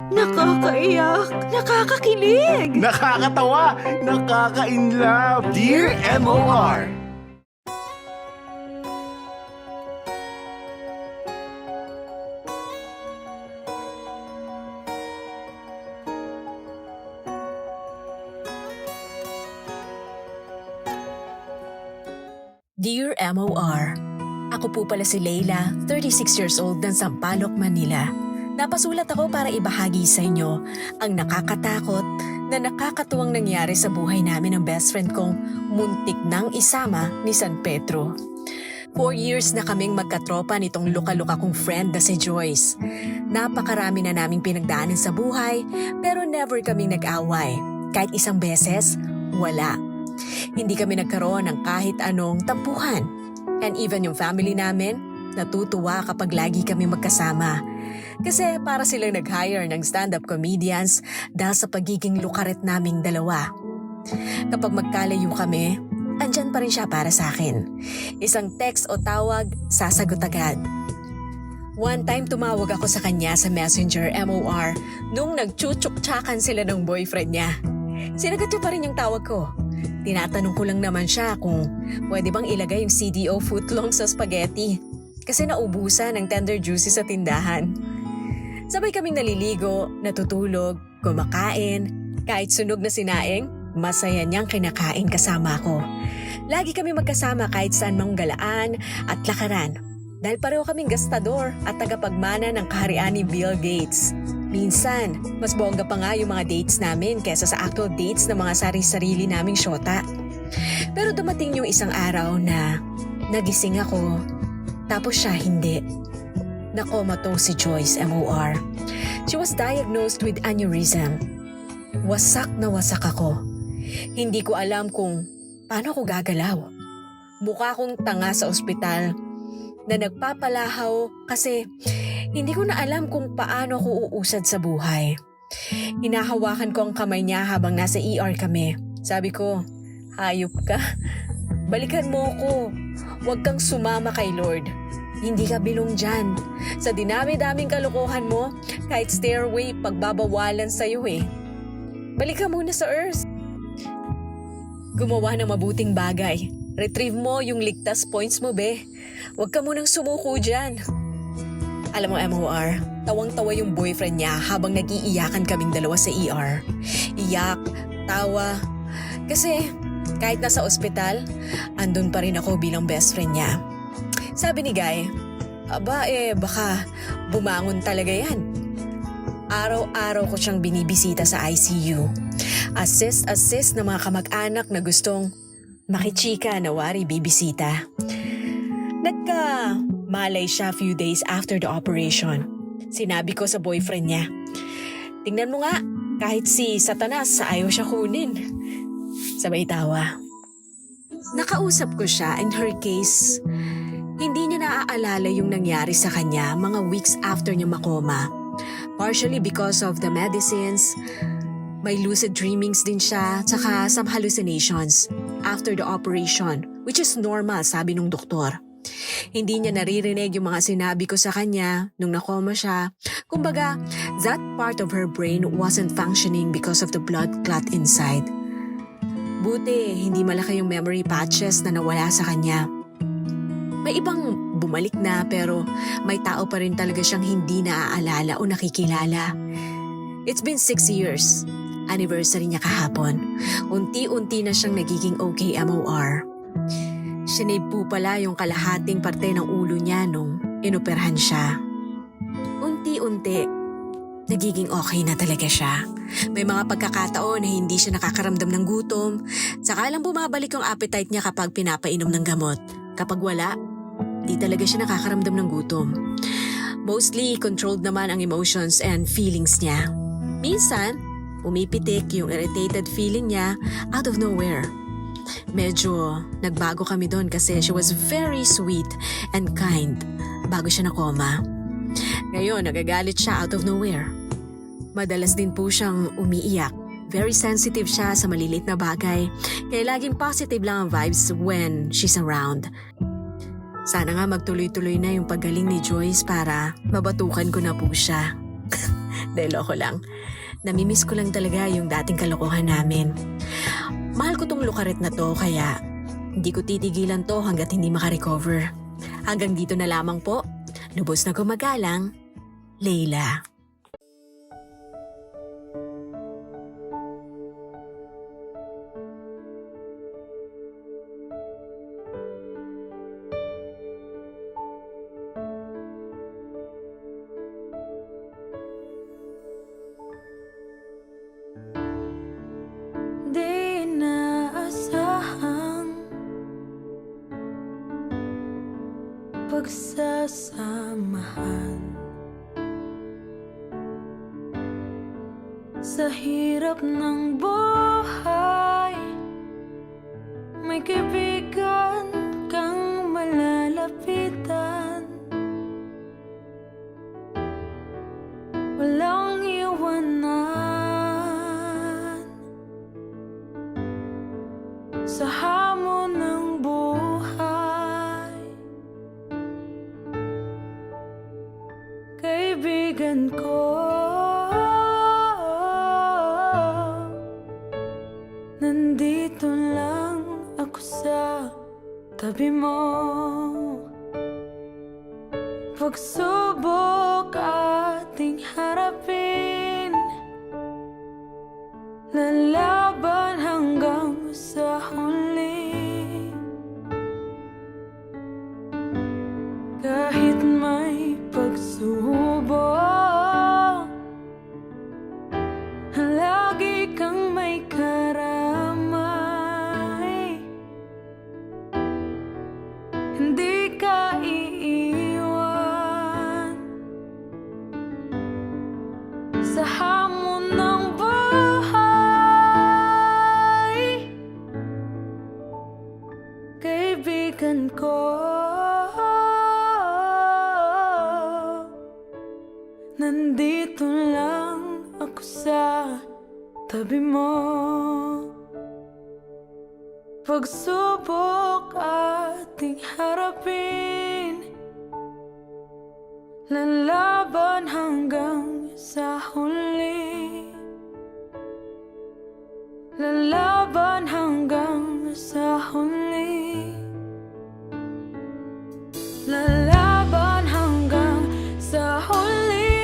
Nakakaiyak, nakakakilig. Nakakatawa, nakaka-inlove. Dear MOR. Dear MOR, ako po pala si Leila, 36 years old ng Sampaloc, Manila. Napasulat ako para ibahagi sa inyo ang nakakatakot na nakakatuwang nangyari sa buhay namin ng best friend kong muntik nang isama ni San Pedro. 4 years na kaming magkatropa nitong luka-luka kong friend na si Joyce. Napakarami na naming pinagdaanan sa buhay pero never kaming nag-away. Kahit isang beses, wala. Hindi kami nagkaroon ng kahit anong tampuhan. And even yung family namin, natutuwa kapag lagi kami magkasama. Kasi para silang nag-hire ng stand-up comedians dahil sa pagiging lukaret naming dalawa. Kapag magkalayo kami, andyan pa rin siya para sa akin. Isang text o tawag, sasagot agad. One time tumawag ako sa kanya sa Messenger MOR nung nagchuchuk-tsakan sila ng boyfriend niya. Sinagot niya pa rin yung tawag ko. Tinatanong ko lang naman siya kung pwede bang ilagay yung CDO footlong sa spaghetti kasi naubusan ng tender juicy sa tindahan. Sabay kaming naliligo, natutulog, kumakain, kahit sunog na sinaing, masaya niyang kinakain kasama ko. Lagi kami magkasama kahit saan mang galaan at lakaran dahil pareho kaming gastador at tagapagmana ng kaharian ni Bill Gates. Minsan, mas bongga pa nga yung mga dates namin kesa sa actual dates ng mga sarili-sarili naming syota. Pero dumating yung isang araw na nagising ako, tapos siya hindi. Nakomatose si Joyce MOR. She was diagnosed with aneurysm. Wasak na wasak ako. Hindi ko alam kung paano ako gagalaw. Mukha kong tanga sa ospital na nagpapalahaw kasi hindi ko na alam kung paano ako uusad sa buhay. Hinahawakan ko ang kamay niya habang nasa ER kami. Sabi ko, hayop ka. Balikan mo ko. Huwag kang sumama kay Lord. Hindi ka bilong dyan. Sa dinami-daming kalokohan mo, kahit stairway pagbabawalan sa'yo eh. Balik ka muna sa earth. Gumawa ng mabuting bagay. Retrieve mo yung ligtas points mo, be. Huwag ka munang sumuko dyan. Alam mo, MOR, tawang-tawa yung boyfriend niya habang nag-iiyakan kaming dalawa sa ER. Iyak, tawa. Kasi kahit nasa ospital, andun pa rin ako bilang best friend niya. Sabi ni Guy, baka bumangon talaga yan. Araw-araw ko siyang binibisita sa ICU. Assist ng mga kamag-anak na gustong makichika na wari bibisita. Nagka-malay siya few days after the operation. Sinabi ko sa boyfriend niya, tingnan mo nga, kahit si Satanas ayaw siya kunin. Sabay tawa. Nakausap ko siya in her case, hindi niya naaalala yung nangyari sa kanya mga weeks after niya makoma. Partially because of the medicines, may lucid dreamings din siya, tsaka some hallucinations after the operation, which is normal sabi nung doktor. Hindi niya naririnig yung mga sinabi ko sa kanya nung nakoma siya. Kumbaga, that part of her brain wasn't functioning because of the blood clot inside. Buti, hindi malaki yung memory patches na nawala sa kanya. May ibang bumalik na pero may tao pa rin talaga siyang hindi naaalala o nakikilala. It's been 6 years. Anniversary niya kahapon. Unti-unti na siyang nagiging okay MOR. Sinave po pala yung kalahating parte ng ulo niya nung inoperahan siya. Unti-unti, nagiging okay na talaga siya. May mga pagkakataon na hindi siya nakakaramdam ng gutom, saka lang bumabalik yung appetite niya kapag pinapainom ng gamot. Kapag wala, di talaga siya nakakaramdam ng gutom. Mostly, controlled naman ang emotions and feelings niya. Minsan, umipitik yung irritated feeling niya out of nowhere. Medyo nagbago kami doon kasi she was very sweet and kind bago siya nakoma. Ngayon, nagagalit siya out of nowhere. Madalas din po siyang umiiyak. Very sensitive siya sa maliliit na bagay, kaya laging positive lang ang vibes when she's around. Sana nga magtuloy-tuloy na yung paggaling ni Joyce para mabatukan ko na po siya. Dahil loko lang. Namimiss ko lang talaga yung dating kalokohan namin. Mahal ko tong lukaret na to kaya hindi ko titigilan to hanggat hindi makarecover. Hanggang dito na lamang po. Lubos na gumagalang, Leila. Di inaasahang pagsasamahan sa hirap ng buhay. May kaibigan kang malalapitan, walang iwanan sa hamon ng buhay. Kaibigan ko, nandito lang ako sa tabi mo. Pagsubok ating harapin, lalaban hanggang sa huli. Kahit may pagsubok, lagi kang may karamay. Hindi ka iiwan sa hamon ng buhay. Kaibigan ko, nandito lang ako sa tabi mo. Pagsubok ating harapin, lalaban hanggang sa huli. Lalaban hanggang sa huli. Lalaban hanggang sa huli.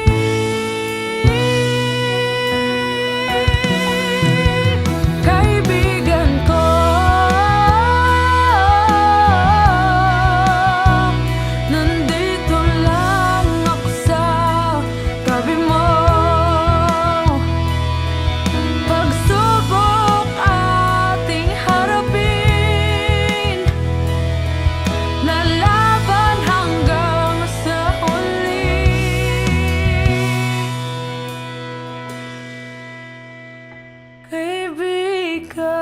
Kaibigan ko, nandito lang ako sa tabi mo. Pagsubok ating harapin, lalaban hanggang sa huli. Kaibigan.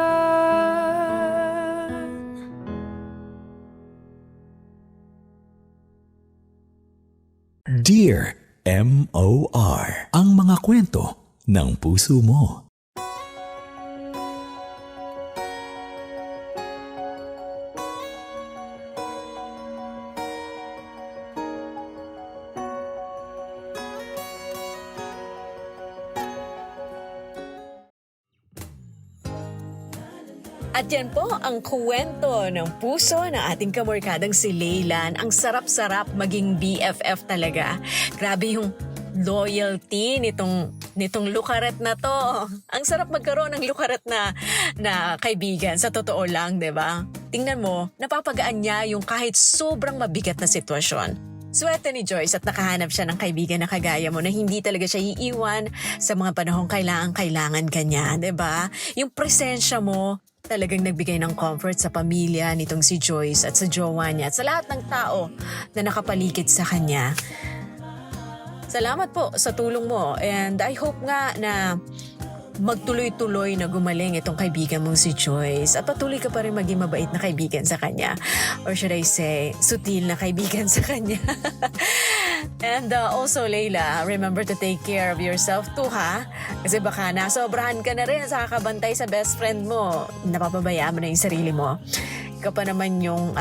Dear M.O.R. Ang mga kwento ng puso mo. At yan po ang kwento ng puso ng ating kamorkadang si Leila. Ang sarap-sarap maging BFF talaga. Grabe yung loyalty nitong lukaret na to. Ang sarap magkaroon ng lukaret na kaibigan. Sa totoo lang, 'di ba? Tingnan mo, napapagaan niya yung kahit sobrang mabigat na sitwasyon. Swerte ni Joyce at nakahanap siya ng kaibigan na kagaya mo na hindi talaga siya iiwan sa mga panahong kailangan ka niya, 'di ba? Yung presensya mo talagang nagbigay ng comfort sa pamilya nitong si Joyce at sa jowa niya at sa lahat ng tao na nakapaligid sa kanya. Salamat po sa tulong mo and I hope nga na magtuloy-tuloy na gumaling itong kaibigan mong si Joyce at patuloy ka pa rin maging mabait na kaibigan sa kanya. Or should I say, sutil na kaibigan sa kanya. And also, Leila, remember to take care of yourself too, ha? Kasi baka nasobrahan ka na rin sa kakabantay sa best friend mo. Napapabayaan mo na yung sarili mo. ka pa naman yung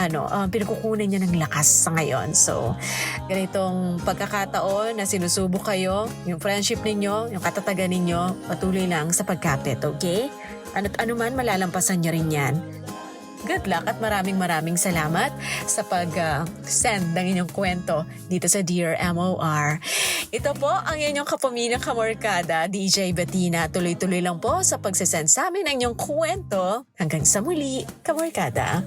pinagkukunan niya ng lakas sa ngayon. So, ganitong pagkakataon na sinusubok kayo, yung friendship ninyo, yung katatagan ninyo, patuloy lang sa pagkapit, okay? Ano't ano man, malalampasan niyo rin yan. Good luck at maraming salamat sa pag-send ng inyong kwento dito sa Dear MOR. Ito po ang inyong kapamilyang kamorkada, DJ Bettina. Tuloy-tuloy lang po sa pagsasend sa amin ng inyong kwento. Hanggang sa muli, kamorkada.